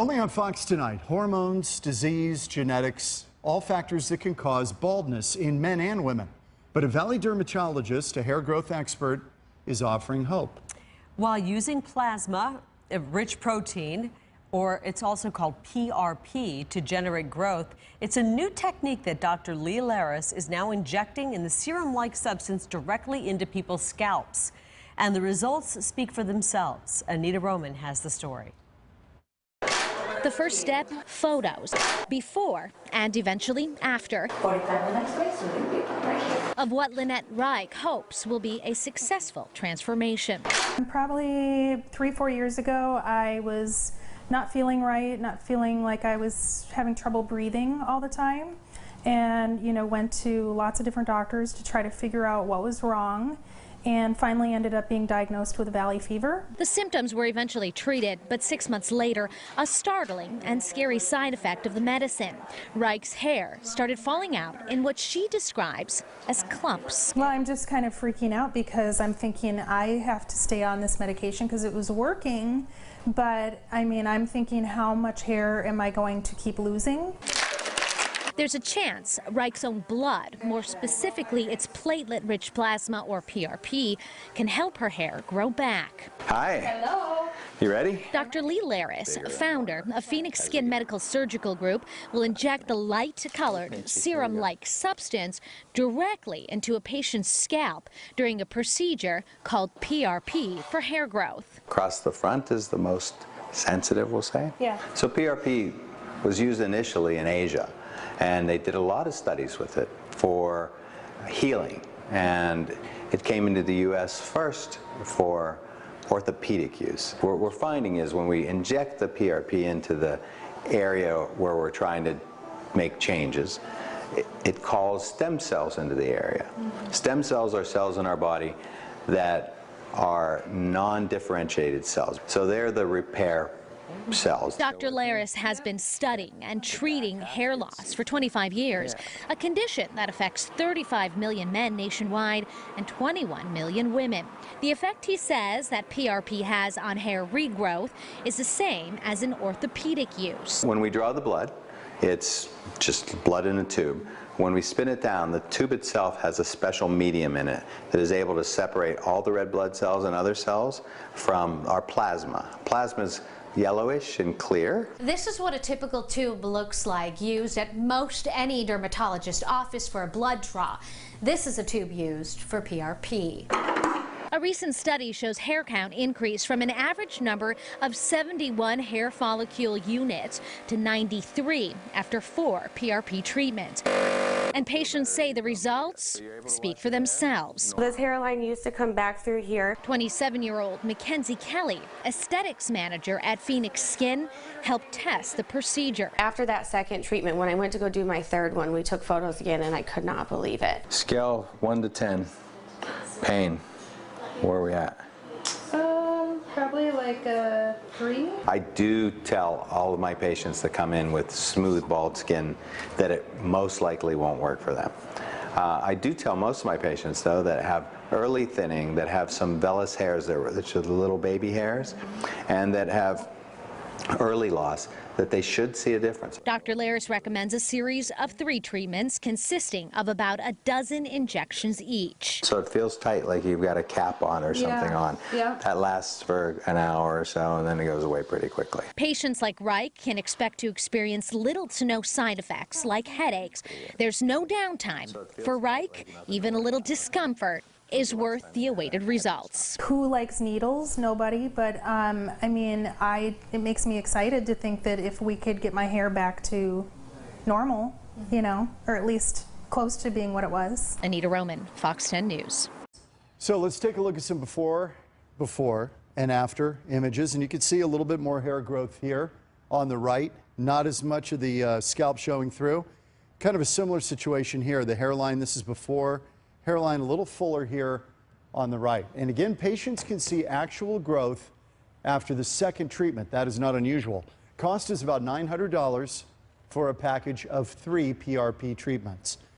Only on Fox tonight, hormones, disease, genetics, all factors that can cause baldness in men and women. But a valley dermatologist, a hair growth expert, is offering hope. While using plasma, a rich protein, or it's also called PRP, to generate growth, it's a new technique that Dr. Laris is now injecting in the serum-like substance directly into people's scalps. And the results speak for themselves. Anita Roman has the story. The first step, photos, before and eventually after, 45 minutes, please. Right here. of what Lynette Reich hopes will be a successful transformation. Probably 3-4 years ago, I was not feeling right, not feeling like I was having trouble breathing all the time, and went to lots of different doctors to try to figure out what was wrong, and finally ended up being diagnosed with valley fever. The symptoms were eventually treated, but 6 months later, a startling and scary side effect of the medicine. Reich's hair started falling out in what she describes as clumps. Well, I'm just kind of freaking out because I'm thinking I have to stay on this medication because it was working, but I'm thinking, how much hair am I going to keep losing? There's a chance Reich's own blood, more specifically its platelet-rich plasma, or PRP, can help her hair grow back. Hi. Hello. You ready? Dr. Laris, founder of Phoenix Skin Medical Surgical Group, will inject the light-colored, serum-like substance directly into a patient's scalp during a procedure called PRP for hair growth. Across the front is the most sensitive, we'll say. Yeah. So PRP was used initially in Asia, and they did a lot of studies with it for healing. And it came into the U.S. first for orthopedic use. What we're finding is when we inject the PRP into the area where we're trying to make changes, it calls stem cells into the area. Stem cells are cells in our body that are non-differentiated cells. So they're the repair cells. Dr. Laris has been studying and treating hair loss for 25 years, a condition that affects 35 million men nationwide and 21 million women. The effect, he says, that PRP has on hair regrowth is the same as in orthopedic use. When we draw the blood, it's just blood in a tube. When we spin it down, the tube itself has a special medium in it that is able to separate all the red blood cells and other cells from our plasma. Plasma is yellowish and clear. This is what a typical tube looks like, used at most any dermatologist office for a blood draw. This is a tube used for PRP. A recent study shows hair count increased from an average number of 71 hair follicle units to 93 after 4 PRP treatments. And patients say the results speak for themselves. This hairline used to come back through here. 27-year-old Mackenzie Kelly, aesthetics manager at Phoenix Skin, helped test the procedure. After that second treatment, when I went to go do my third one, we took photos again and I could not believe it. Scale 1 to 10, pain, where are we at? Probably like a 3. I do tell all of my patients that come in with smooth, bald skin that it most likely won't work for them. I do tell most of my patients, though, that have early thinning, that have some vellus hairs, that are the little baby hairs, and that have early loss, that they should see a difference. Dr. Laris recommends a series of 3 treatments consisting of about a dozen injections each. So it feels tight, like you've got a cap on or something on. Yeah. That lasts for an hour or so, and then it goes away pretty quickly. Patients like Reich can expect to experience little to no side effects like headaches. There's no downtime. For Reich, even a little discomfort is worth the awaited results. Who likes needles? Nobody, but it makes me excited to think that if we could get my hair back to normal, or at least close to being what it was. Anita Roman, Fox 10 News. So let's take a look at some before and after images, and you can see a little bit more hair growth here on the right, not as much of the scalp showing through. Kind of a similar situation here. The hairline, this is before. Hairline a little fuller here on the right. And again, patients can see actual growth after the second treatment. That is not unusual. Cost is about $900 for a package of 3 PRP treatments.